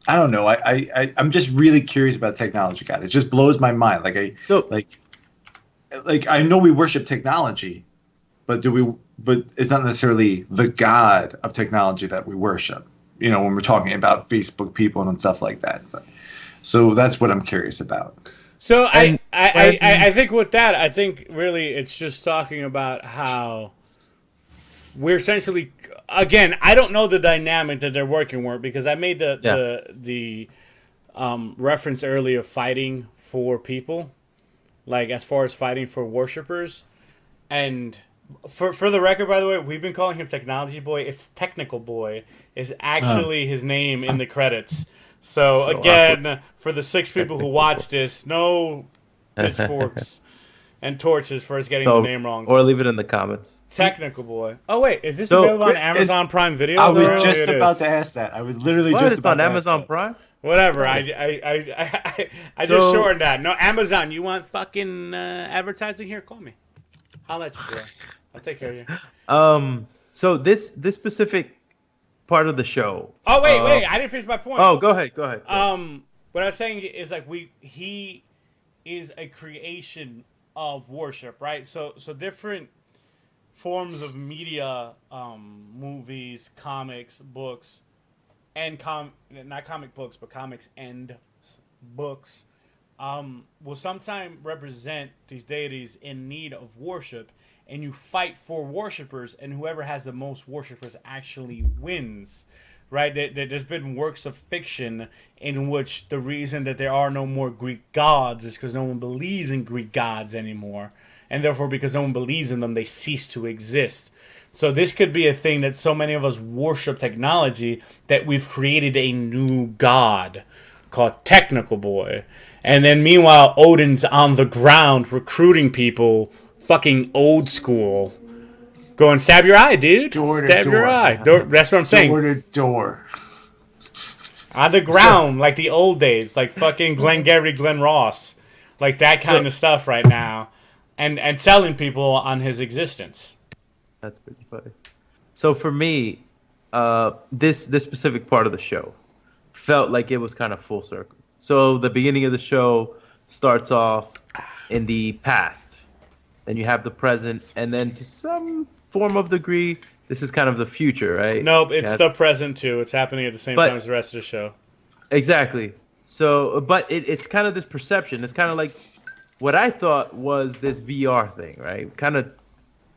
I don't know. I'm just really curious about technology, God. It just blows my mind. Like I know we worship technology, but it's not necessarily the God of technology that we worship. You know, when we're talking about Facebook people and stuff like that. So that's what I'm curious about. So I think with that, I think really it's just talking about how we're essentially, again, I don't know the dynamic that they're working with, because I made the reference earlier of fighting for people, like as far as fighting for worshipers. And for the record, by the way, we've been calling him Technology Boy. It's Technical Boy is actually his name in the credits. So again, awkward. For the 6 people who watch this, no pitchforks and torches for us getting the name wrong. Or leave it in the comments. Technical Boy. Oh, wait. Is this available on Amazon Prime Video? I was just about to ask that. I was literally just about to ask that. It's on Amazon Prime? Whatever. I just shortened that. No, Amazon. You want fucking advertising here? Call me. I'll let you, boy. I'll take care of you. So this specific part of the show. Oh, wait. I didn't finish my point. Oh, go ahead. What I was saying is, like, he is a creation of worship, right? So different forms of media, movies, comics, books, and not comic books, but comics and books, will sometimes represent these deities in need of worship, and you fight for worshipers, and whoever has the most worshipers actually wins. Right, there's been works of fiction in which the reason that there are no more Greek gods is because no one believes in Greek gods anymore. And therefore, because no one believes in them, they cease to exist. So this could be a thing that so many of us worship technology that we've created a new god called Technical Boy. And then meanwhile, Odin's on the ground recruiting people, fucking old school. Go and stab your eye, dude. Stab your eye. That's what I'm saying. Door to door. On the ground, like the old days, like fucking Glengarry Glen Ross, like that kind of stuff right now, and selling people on his existence. That's pretty funny. So for me, this specific part of the show felt like it was kind of full circle. So the beginning of the show starts off in the past, then you have the present, and then to some form of degree, this is kind of the future, right? Nope, it's the present too. It's happening at the same time as the rest of the show. Exactly. So, but it's kind of this perception. It's kind of like what I thought was this VR thing, right? Kind of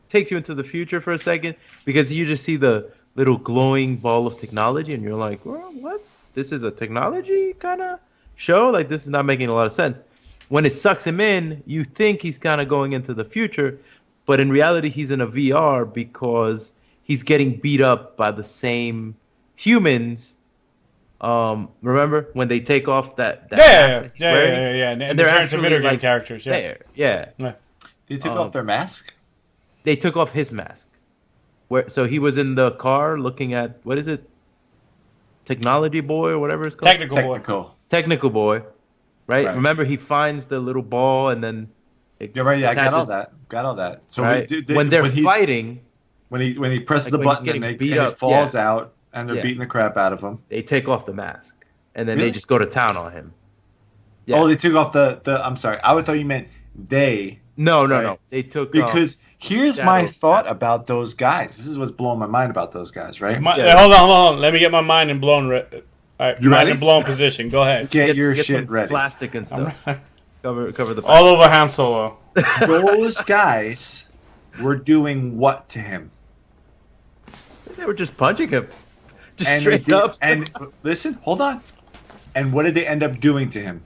takes you into the future for a second, because you just see the little glowing ball of technology, and you're like, well, what? This is a technology kind of show? Like, this is not making a lot of sense. When it sucks him in, you think he's kind of going into the future, but in reality, he's in a VR because he's getting beat up by the same humans. Remember when they take off that yeah. And they're actually video game characters. Yeah. They took off their mask. They took off his mask. So he was in the car looking at, what is it? Technology boy or whatever it's called? Technical boy. Right? Remember, he finds the little ball and then yeah, right. Yeah, I got all that. So right? When they're fighting, when he presses the button and it falls out and they're beating the crap out of him, they take off the mask and then they just go to town on him. Yeah. Oh, they took off the. I'm sorry, I thought you meant they. No. They took because here's my thought about those guys. This is what's blowing my mind about those guys, right? Hold on. Let me get my mind in blown. All right, you mind in blown position. Go ahead. Get your shit ready. Plastic and stuff. Cover the. All over Han Solo. Those guys were doing what to him? They were just punching him, just straight up. And listen, hold on. And what did they end up doing to him?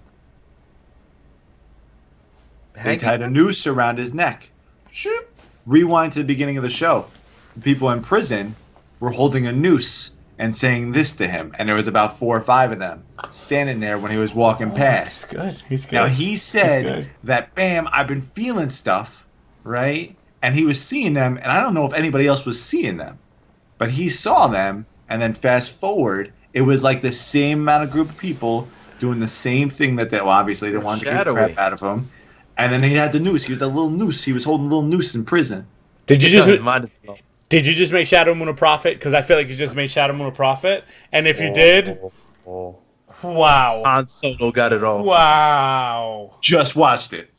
They tied a noose around his neck. Rewind to the beginning of the show. The people in prison were holding a noose and saying this to him. And there was about 4 or 5 of them standing there when he was walking past. He's good. Now, he said that, bam, I've been feeling stuff, right? And he was seeing them, and I don't know if anybody else was seeing them. But he saw them, and then fast forward, it was like the same amount of group of people doing the same thing that they, well, obviously they wanted to get the crap out of him. And then he had the noose. He was a little noose. He was holding a little noose in prison. Did you just make Shadow Moon a prophet? Because I feel like you just made Shadow Moon a prophet. And if you did, wow. Han Solo got it all. Wow. Just watched it.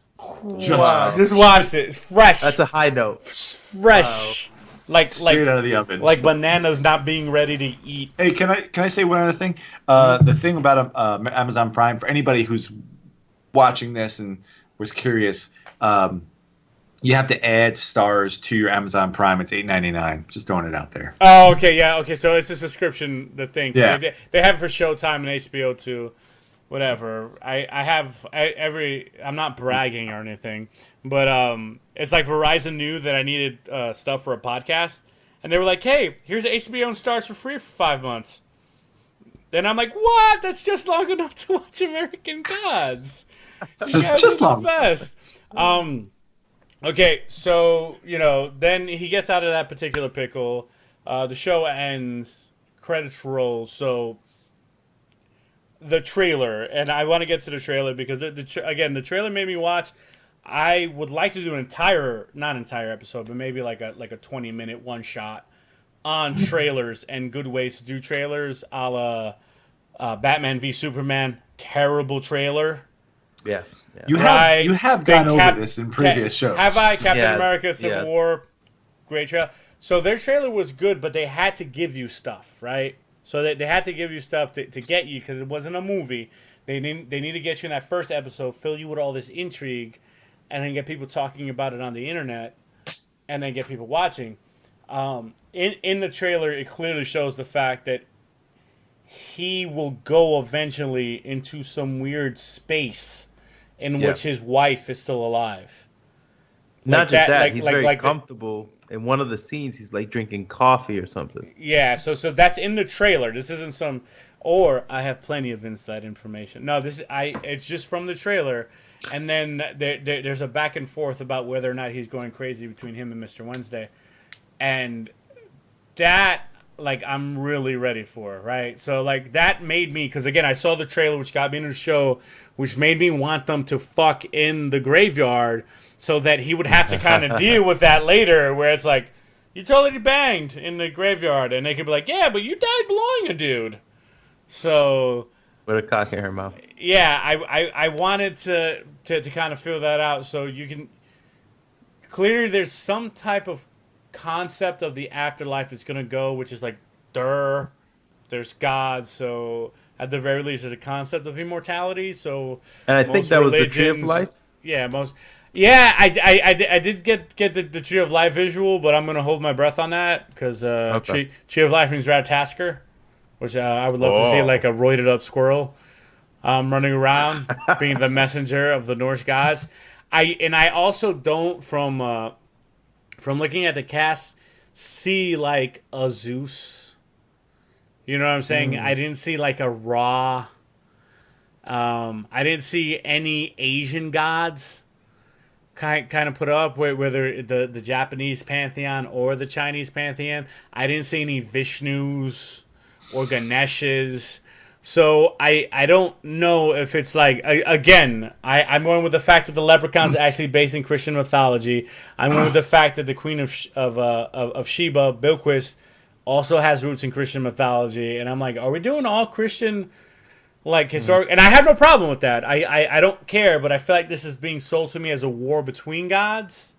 Just watched it. It's fresh. That's a high note. Fresh. Wow. Like straight out of the oven. Like bananas not being ready to eat. Hey, can I say one other thing? The thing about Amazon Prime, for anybody who's watching this and was curious, you have to add stars to your Amazon Prime. It's $8.99. Just throwing it out there. Oh, okay, yeah, okay. So it's a subscription, the thing. Yeah. They have it for Showtime and HBO too. Whatever. I'm not bragging or anything, but it's like Verizon knew that I needed stuff for a podcast, and they were like, "Hey, here's HBO and Stars for free for 5 months." Then I'm like, "What? That's just long enough to watch American Gods." Just long. Best. Okay, so then he gets out of that particular pickle. The show ends. Credits roll. So the trailer, and I want to get to the trailer because the trailer made me watch. I would like to do not entire episode, but maybe like a 20-minute one shot on trailers and good ways to do trailers, a la Batman v Superman. Terrible trailer. Yeah. You have gone over this in previous shows. Have I? Captain America Civil War, great trailer. So their trailer was good, but they had to give you stuff, right? So they had to give you stuff to get you because it wasn't a movie. They need to get you in that first episode, fill you with all this intrigue, and then get people talking about it on the internet, and then get people watching. In the trailer, it clearly shows the fact that he will go eventually into some weird space in which his wife is still alive. Not just that, he's very comfortable. In one of the scenes, he's like drinking coffee or something. Yeah, so that's in the trailer. This isn't some, or I have plenty of inside information. No, it's just from the trailer, and then there's a back and forth about whether or not he's going crazy between him and Mr. Wednesday, and that I'm really ready for, right? So that made me, because again I saw the trailer, which got me into the show, which made me want them to fuck in the graveyard so that he would have to kind of deal with that later, where it's like, you totally banged in the graveyard, and they could be like, yeah, but you died blowing a dude. So with a cock in her mouth. Yeah, I wanted to kind of feel that out, so you can clearly there's some type of concept of the afterlife that's gonna go, which is like there's God, so at the very least there's a concept of immortality. So and I think that was the tree of life. Yeah, I did get the tree of life visual, but I'm gonna hold my breath on that because tree of life means Ratatasker, which I would love to see like a roided up squirrel running around being the messenger of the Norse gods. I also don't from looking at the cast see like a Zeus. You know what I'm saying? I didn't see like a Ra. I didn't see any Asian gods. kind of put up, whether the Japanese pantheon or the Chinese pantheon. I didn't see any Vishnus or Ganeshas. So I don't know if it's like, again, I'm going with the fact that the Leprechaun is actually based in Christian mythology. I'm going with the fact that the Queen of Sheba, Bilquis, also has roots in Christian mythology. And I'm like, are we doing all Christian, like, historic? And I have no problem with that. I don't care, but I feel like this is being sold to me as a war between gods,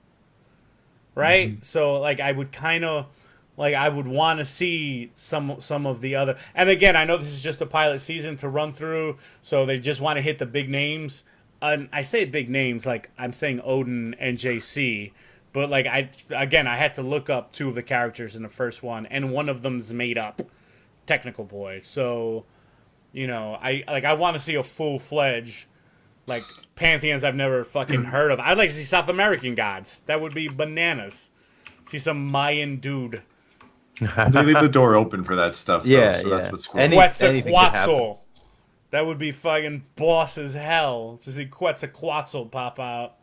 right? So, like, I would kind of... Like, I would want to see some of the other... And again, I know this is just a pilot season to run through, so they just want to hit the big names. And I say big names, like, I'm saying Odin and JC. But, like, I had to look up 2 of the characters in the first one, and one of them's made up. Technical Boy. So, you know, I want to see a full-fledged, like, pantheons I've never fucking heard of. I'd like to see South American gods. That would be bananas. See some Mayan dude. They leave the door open for that stuff, though, so that's what's cool. Quetzalcoatl. That would be fucking boss as hell to see Quetzalcoatl pop out.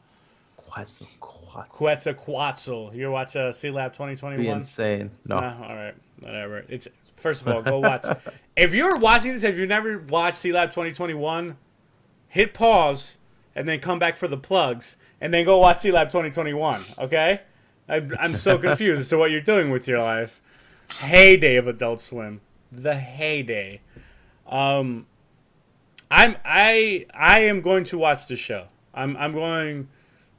Quetzalcoatl. You ever watch Sea Lab 2021? Be insane. No. All right. Whatever. It's first of all, go watch. If you're watching this, if you've never watched Sea Lab 2021, hit pause and then come back for the plugs and then go watch Sea Lab 2021. Okay? I'm so confused as to what you're doing with your life. Heyday of Adult Swim, the heyday. I am going to watch the show. I'm going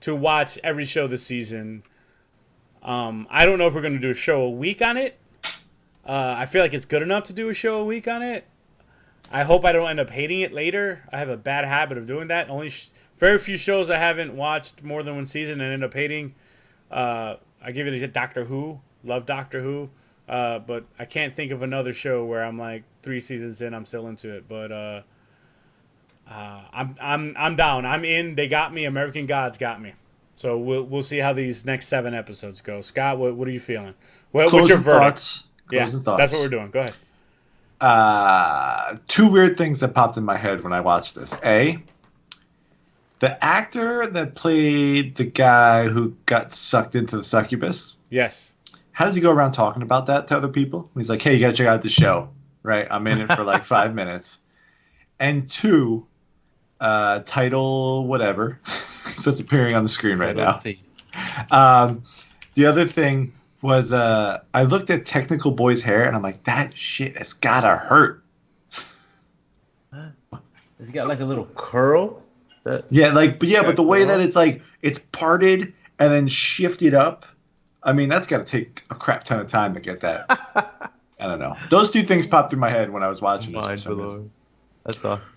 to watch every show this season. I don't know if we're going to do a show a week on it. I feel like it's good enough to do a show a week on it. I hope I don't end up hating it later. I have a bad habit of doing that. Very few shows I haven't watched more than one season and end up hating. I give you these Doctor Who. Love Doctor Who. But I can't think of another show where I'm like 3 seasons in, I'm still into it. But I'm down. I'm in. They got me. American Gods got me. So we'll see how these next 7 episodes go. Scott, what are you feeling? What's your verdict? Closing thoughts. That's what we're doing. Go ahead. 2 weird things that popped in my head when I watched this. The actor that played the guy who got sucked into the succubus. Yes. How does he go around talking about that to other people? He's like, hey, you got to check out the show. Right? I'm in it for like 5 minutes. And 2, title whatever. So it's appearing on the screen right now. The other thing was I looked at Technical Boy's hair and I'm like, that shit has gotta hurt. Has he got like a little curl? But the way that it's like it's parted and then shifted up. I mean, that's gotta take a crap ton of time to get that. I don't know. Those 2 things popped in my head when I was watching this for some reason. That's awesome.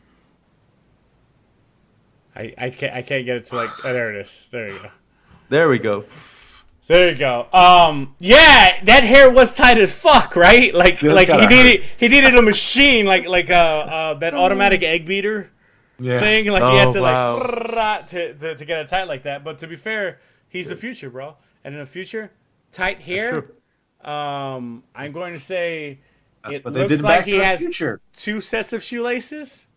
I can't get it to like there it is. There you go. There we go. There you go. Yeah, that hair was tight as fuck, right? Like he needed a machine like that automatic egg beater thing. Like he had to to get it tight like that. But to be fair, he's the future, bro. And in the future, tight hair. I'm going to say it looks like he has 2 sets of shoelaces.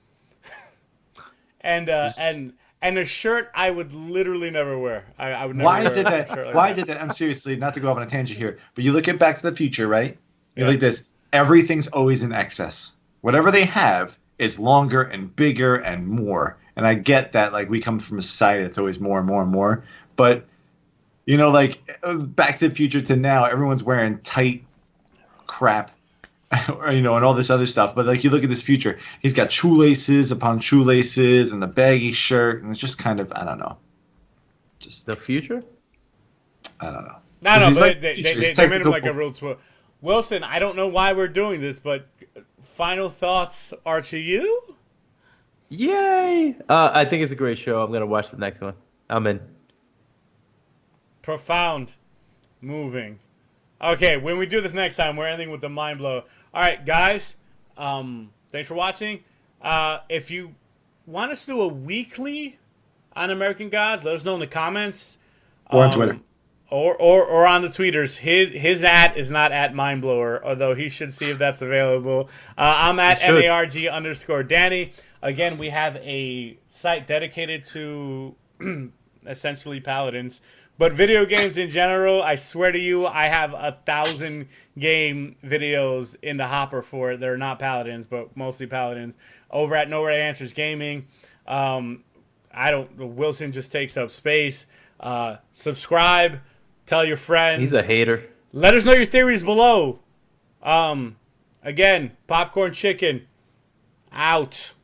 And a shirt I would literally never wear. I would never Why wear is it that? Shirt like Why that. is it that? I'm seriously, not to go off on a tangent here, but you look at Back to the Future, right? You like this. Everything's always in excess. Whatever they have is longer and bigger and more. And I get that, like, we come from a society that's always more and more and more. But you know, like Back to the Future to now, everyone's wearing tight crap. Or, you know, and all this other stuff. But like you look at this future, he's got shoelaces upon shoelaces and the baggy shirt, and it's just kind of, I don't know. Just the future? I don't know. No, but like, they made him like a real twirl. Wilson, I don't know why we're doing this, but final thoughts are to you? Yay! I think it's a great show. I'm gonna watch the next one. I'm in. Profound. Moving. Okay, when we do this next time, we're ending with the mind blow. All right, guys. Thanks for watching. If you want us to do a weekly on American Gods, let us know in the comments. Or on Twitter. Or on the tweeters. His @ is not @mindblower, although he should see if that's available. I'm at MARG_Danny. Again, we have a site dedicated to essentially paladins. But video games in general, I swear to you, I have 1,000 game videos in the hopper for it. They're not paladins, but mostly paladins. Over at No Right Answers Gaming. Wilson just takes up space. Subscribe. Tell your friends. He's a hater. Let us know your theories below. Again, Popcorn Chicken. Out.